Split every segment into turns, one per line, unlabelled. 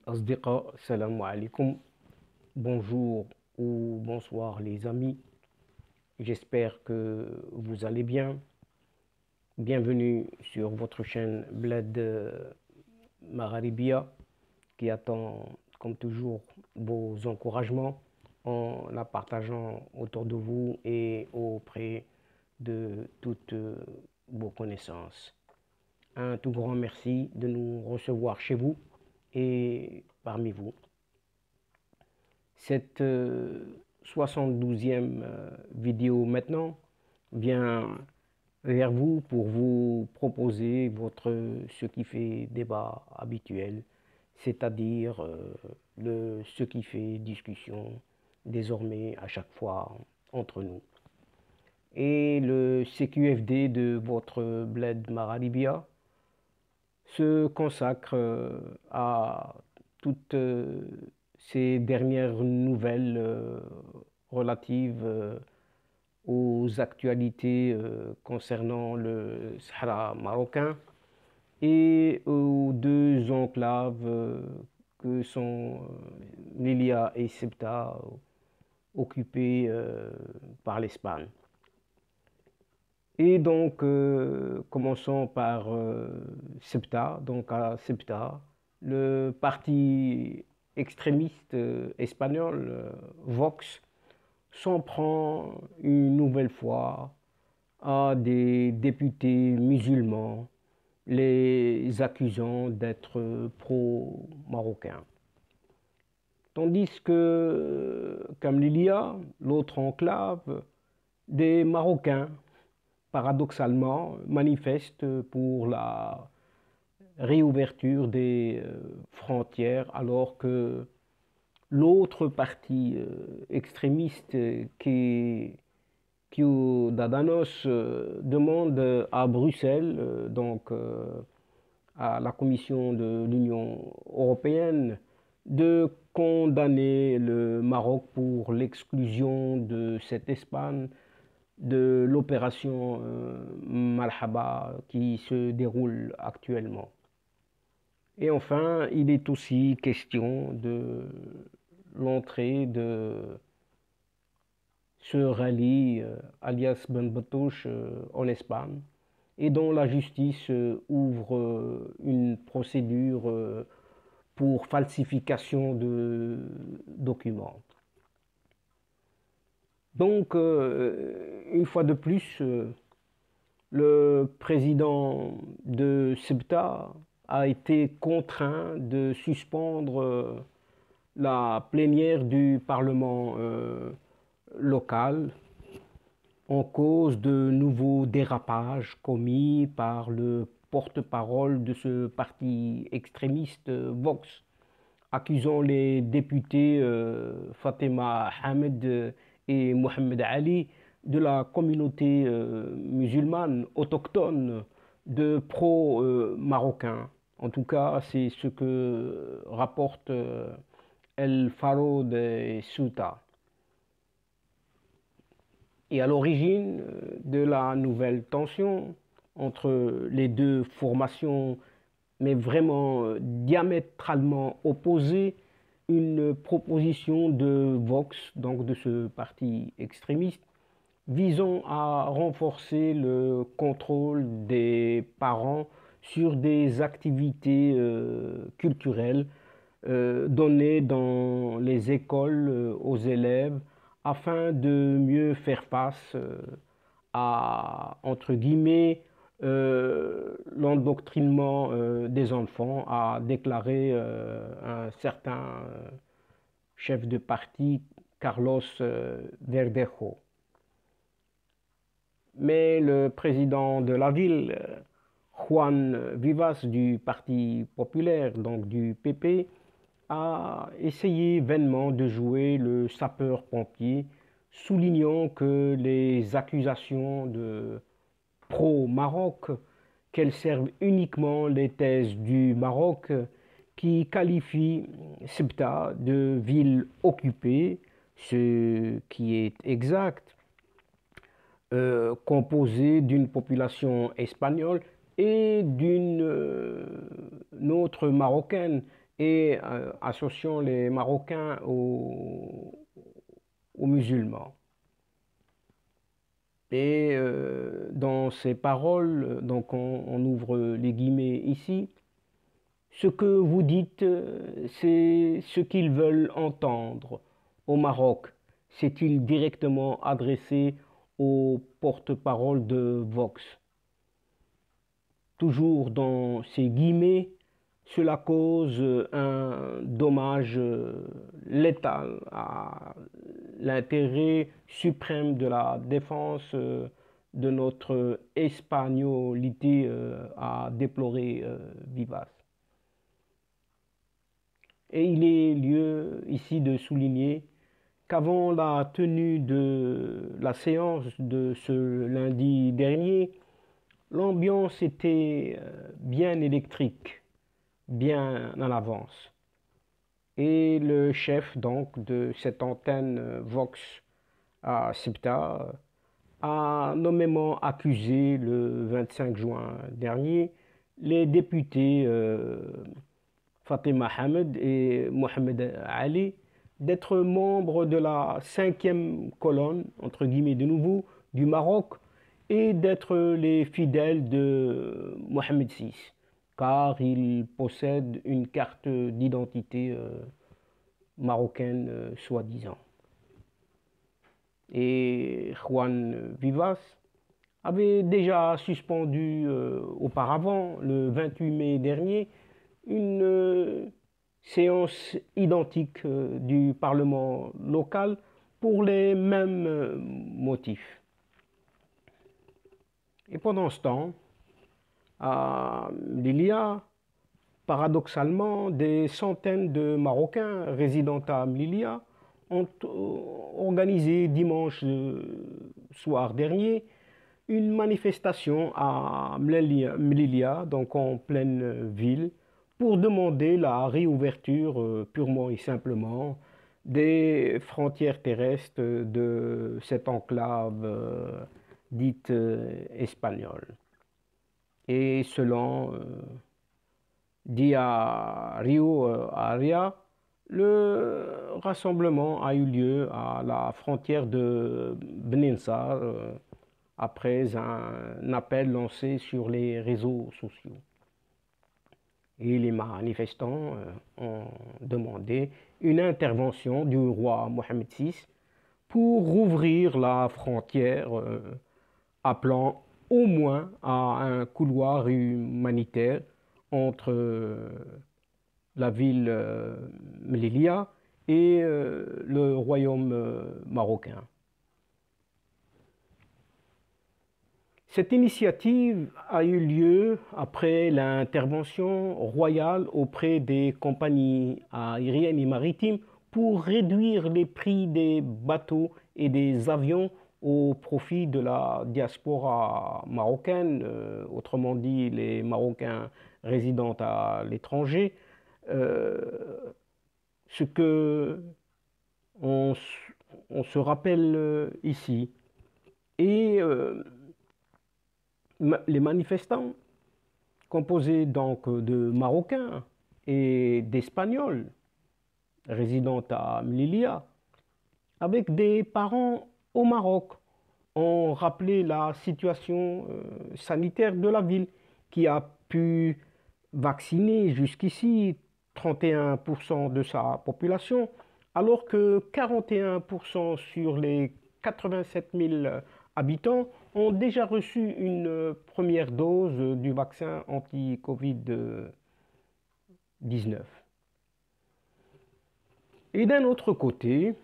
Asdiqa, salam alaikum, bonjour ou bonsoir les amis, j'espère que vous allez bien. Bienvenue sur votre chaîne Bled Magharibia qui attend comme toujours vos encouragements en la partageant autour de vous et auprès de toutes vos connaissances. Un tout grand merci de nous recevoir chez vous et parmi vous. Cette 72e vidéo maintenant vient vers vous pour vous proposer ce qui fait débat habituel, c'est-à-dire ce qui fait discussion désormais à chaque fois entre nous. Et le CQFD de votre Bled Maralibia se consacre à toutes ces dernières nouvelles relatives aux actualités concernant le Sahara marocain et aux deux enclaves que sont Lilia et Ceuta, occupées par l'Espagne. Et donc, commençons par Ceuta. Donc, à Ceuta, le parti extrémiste espagnol, Vox, s'en prend une nouvelle fois à des députés musulmans, les accusant d'être pro-marocains. Tandis que Kamlilia, l'autre enclave, des Marocains, paradoxalement, manifestent pour la réouverture des frontières, alors que l'autre parti extrémiste, Ciudadanos, demande à Bruxelles, à la Commission de l'Union européenne, de condamner le Maroc pour l'exclusion de cette Espagne de l'opération Marhaba qui se déroule actuellement. Et enfin, il est aussi question de l'entrée de ce rallye alias Ben Batouche en Espagne et dont la justice ouvre une procédure pour falsification de documents. Donc, une fois de plus, le président de Ceuta a été contraint de suspendre la plénière du Parlement local en cause de nouveaux dérapages commis par le porte-parole de ce parti extrémiste Vox, accusant les députés Fatima Hamed et Mohamed Ali de la communauté musulmane autochtone de pro-marocains. En tout cas, c'est ce que rapporte El Faro de Ceuta. Et à l'origine de la nouvelle tension entre les deux formations, mais vraiment diamétralement opposées, une proposition de Vox, donc de ce parti extrémiste, visant à renforcer le contrôle des parents sur des activités culturelles données dans les écoles aux élèves afin de mieux faire face à, entre guillemets, l'endoctrinement des enfants, a déclaré un certain chef de parti, Carlos Verdejo. Mais le président de la ville, Juan Vivas du Parti populaire, donc du PP, a essayé vainement de jouer le sapeur-pompier, soulignant que les accusations de pro-Maroc, qu'elles servent uniquement les thèses du Maroc qui qualifient Ceuta de ville occupée, ce qui est exact, composée d'une population espagnole et d'une autre marocaine et associant les Marocains aux musulmans. Et dans ces paroles, donc on ouvre les guillemets ici, ce que vous dites, c'est ce qu'ils veulent entendre au Maroc. C'est-il directement adressé au porte-parole de Vox. Toujours dans ces guillemets, cela cause un dommage létal à l'intérêt suprême de la défense de notre espagnolité à déplorer vivace. Et il est lieu ici de souligner qu'avant la tenue de la séance de ce lundi dernier, l'ambiance était bien électrique, bien en avance. Et le chef donc de cette antenne Vox à Ceuta a nommément accusé le 25 juin dernier les députés Fatima Hamed et Mohamed Ali d'être membres de la 5e colonne, entre guillemets de nouveau, du Maroc et d'être les fidèles de Mohamed VI, car ils possèdent une carte d'identité marocaine soi-disant. Et Juan Vivas avait déjà suspendu auparavant, le 28 mai dernier, une séance identique du Parlement local pour les mêmes motifs. Et pendant ce temps, à Mlilia, paradoxalement, des centaines de Marocains résidant à Mlilia ont organisé dimanche soir dernier une manifestation à Mlilia, donc en pleine ville, pour demander la réouverture purement et simplement des frontières terrestres de cette enclave dite espagnole. Et selon Diario Aria, le rassemblement a eu lieu à la frontière de Bnensar après un appel lancé sur les réseaux sociaux. Et les manifestants ont demandé une intervention du roi Mohamed VI pour rouvrir la frontière, appelant au moins à un couloir humanitaire entre la ville Mlilia et le royaume marocain. Cette initiative a eu lieu après l'intervention royale auprès des compagnies aériennes et maritimes pour réduire les prix des bateaux et des avions au profit de la diaspora marocaine, autrement dit les Marocains résidant à l'étranger, ce que on se rappelle ici. Et les manifestants, composés donc de Marocains et d'Espagnols résidant à Mlilia, avec des parents au Maroc, ont rappelé la situation sanitaire de la ville qui a pu vacciner jusqu'ici 31% de sa population, alors que 41% sur les 87 000 habitants ont déjà reçu une première dose du vaccin anti-Covid-19. Et d'un autre côté,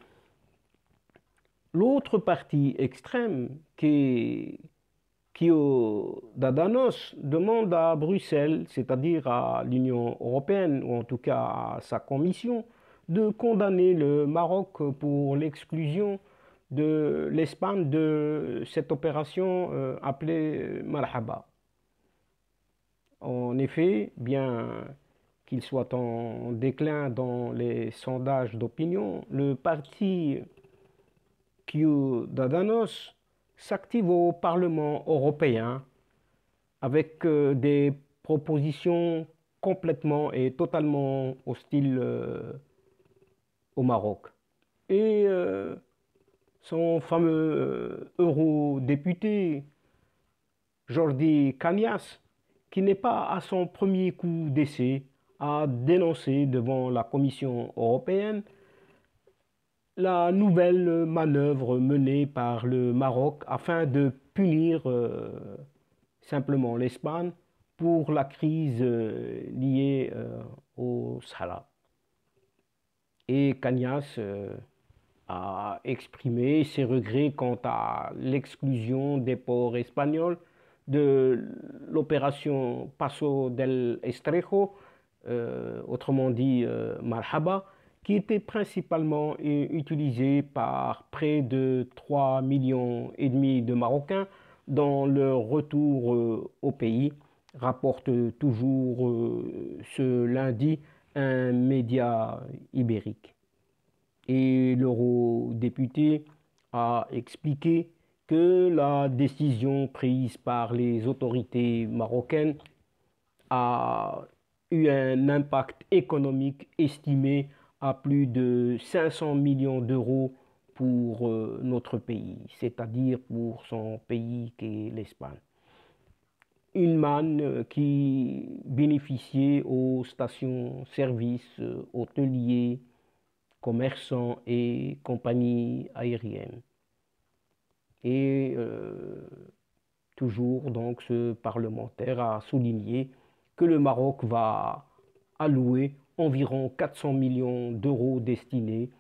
l'autre partie extrême, Dadanos, demande à Bruxelles, c'est-à-dire à l'Union européenne, ou en tout cas à sa commission, de condamner le Maroc pour l'exclusion de l'Espagne de cette opération appelée Marhaba. En effet, bien qu'il soit en déclin dans les sondages d'opinion, le parti Ciudadanos s'active au Parlement européen avec des propositions complètement et totalement hostile au Maroc. Et son fameux eurodéputé, Jordi Cañas, qui n'est pas à son premier coup d'essai, a dénoncé devant la Commission européenne la nouvelle manœuvre menée par le Maroc afin de punir simplement l'Espagne pour la crise liée au Sahara. Et Cañas a exprimé ses regrets quant à l'exclusion des ports espagnols de l'opération Paso del Estrecho, autrement dit Marhaba, qui était principalement utilisée par près de 3,5 millions de Marocains dans leur retour au pays, rapporte toujours ce lundi un média ibérique. Et l'eurodéputé a expliqué que la décision prise par les autorités marocaines a eu un impact économique estimé à plus de 500 millions d'euros pour notre pays, c'est-à-dire pour son pays qui est l'Espagne. Une manne qui bénéficiait aux stations-service, hôteliers, commerçants et compagnies aériennes. Et toujours donc ce parlementaire a souligné que le Maroc va allouer environ 400 millions d'euros destinés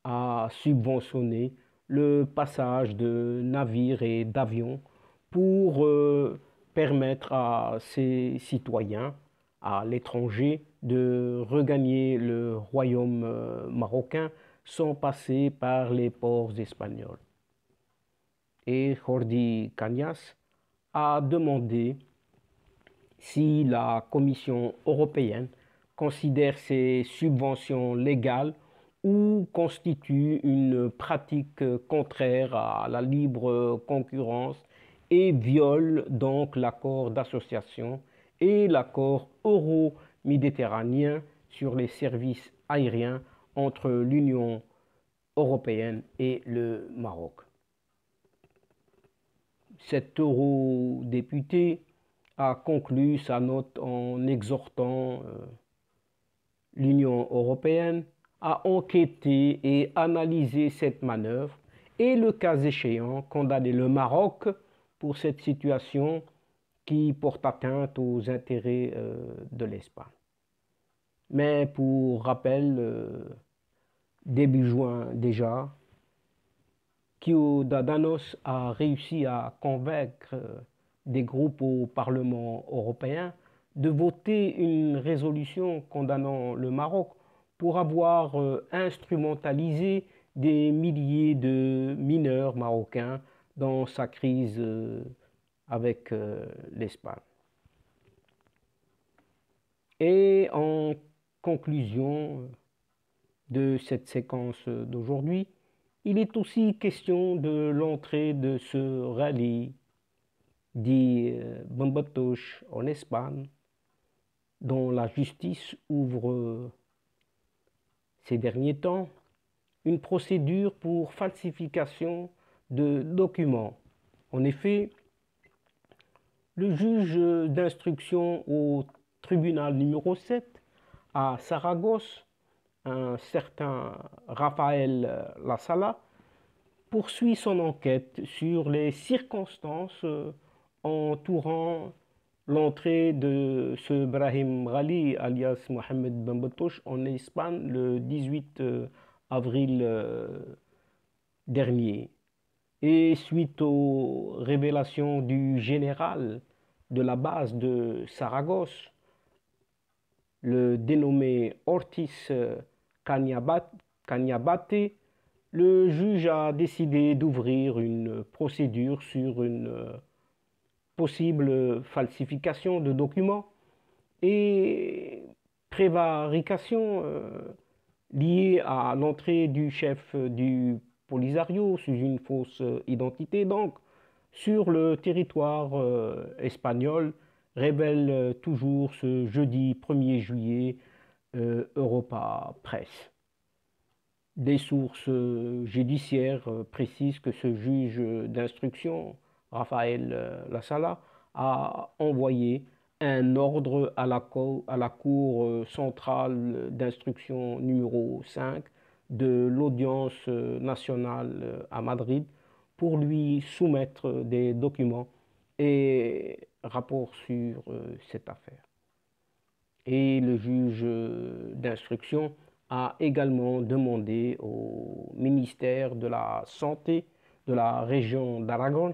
à subventionner le passage de navires et d'avions pour permettre à ses citoyens à l'étranger de regagner le royaume marocain sans passer par les ports espagnols. Et Jordi Cañas a demandé si la Commission européenne considère ces subventions légales ou constituent une pratique contraire à la libre concurrence et viole donc l'accord d'association et l'accord euro-méditerranéen sur les services aériens entre l'Union européenne et le Maroc. Cet eurodéputé a conclu sa note en exhortant l'Union européenne à enquêter et analyser cette manœuvre et, le cas échéant, condamner le Maroc pour cette situation qui porte atteinte aux intérêts de l'Espagne. Mais pour rappel, début juin déjà, Ciudadanos a réussi à convaincre des groupes au Parlement européen de voter une résolution condamnant le Maroc pour avoir instrumentalisé des milliers de mineurs marocains dans sa crise avec l'Espagne. Et en conclusion de cette séquence d'aujourd'hui, il est aussi question de l'entrée de ce rallye dit Bambatoche en Espagne, dont la justice ouvre ces derniers temps une procédure pour falsification de documents. En effet, le juge d'instruction au tribunal numéro 7 à Saragosse, un certain Raphaël Lasala, poursuit son enquête sur les circonstances entourant l'entrée de ce Brahim Ghali, alias Mohamed Bambatoche, en Espagne le 18 avril dernier. Et suite aux révélations du général de la base de Saragosse, le dénommé Ortiz Cañabate, le juge a décidé d'ouvrir une procédure sur une possible falsification de documents et prévarication liée à l'entrée du chef du Polisario sous une fausse identité, donc sur le territoire espagnol, révèle toujours ce jeudi 1er juillet Europa Press. Des sources judiciaires précisent que ce juge d'instruction, Raphaël Lassala, a envoyé un ordre à la Cour centrale d'instruction numéro 5 de l'audience nationale à Madrid pour lui soumettre des documents et rapports sur cette affaire. Et le juge d'instruction a également demandé au ministère de la Santé de la région d'Aragon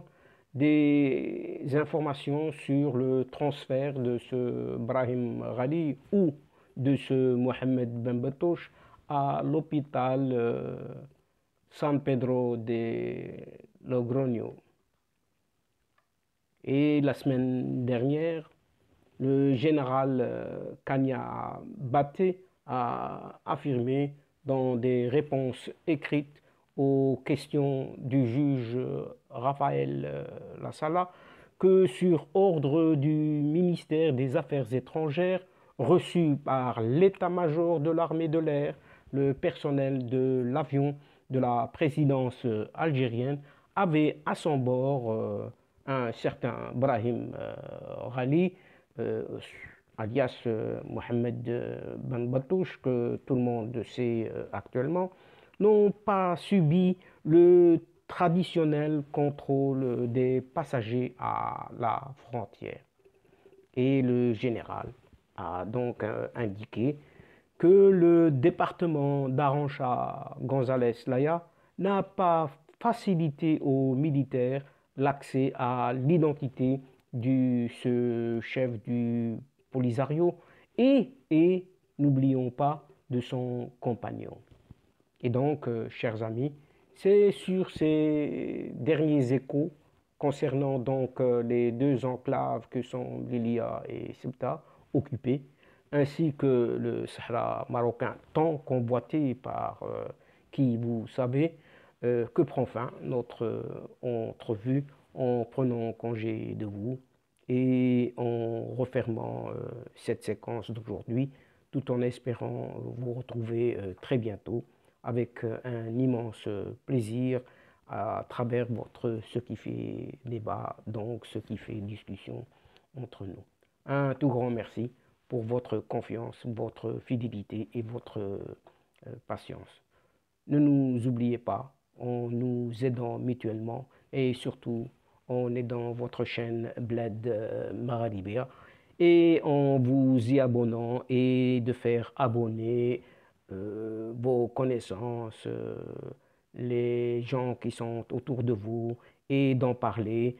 des informations sur le transfert de ce Brahim Ghali ou de ce Mohamed Ben Batouche à l'hôpital San Pedro de Logroño. Et la semaine dernière, le général Kanya Baté a affirmé dans des réponses écrites aux questions du juge Raphaël Lassala que sur ordre du ministère des Affaires étrangères reçu par l'état-major de l'armée de l'air, le personnel de l'avion de la présidence algérienne avait à son bord un certain Brahim Ghali, alias Mohamed Ben Batouche, que tout le monde sait actuellement, n'ont pas subi le traditionnel contrôle des passagers à la frontière. Et le général a donc indiqué que le département d'Arancha González Laya n'a pas facilité aux militaires l'accès à l'identité de ce chef du Polisario et n'oublions pas de son compagnon. Et donc, chers amis, c'est sur ces derniers échos concernant donc les deux enclaves que sont Lilia et Ceuta occupées, ainsi que le Sahara marocain tant convoité par qui, vous savez, que prend fin notre entrevue en prenant congé de vous et en refermant cette séquence d'aujourd'hui, tout en espérant vous retrouver très bientôt avec un immense plaisir à travers ce qui fait débat, donc ce qui fait discussion entre nous. Un tout grand merci pour votre confiance, votre fidélité et votre patience. Ne nous oubliez pas en nous aidant mutuellement et surtout en aidant votre chaîne Bled Maralibia et en vous y abonnant et de faire abonner vos connaissances, les gens qui sont autour de vous et d'en parler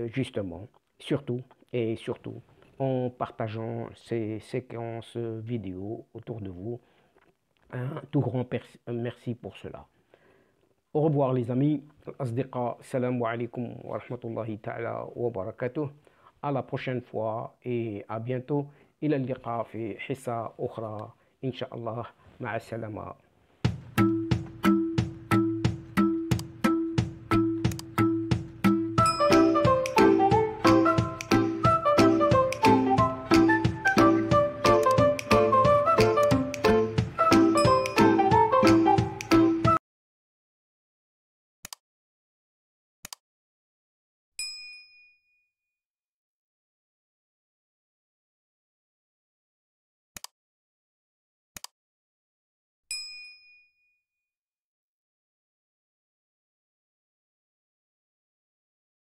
justement, surtout et surtout en partageant ces séquences vidéo autour de vous. Un tout grand merci pour cela. Au revoir les amis. Asdiqa, salam alaikum wa rahmatullahi ta'ala wa barakatuh. À la prochaine fois et à bientôt. إلى اللقاء في حصة أخرى إن شاء الله. مع السلامة.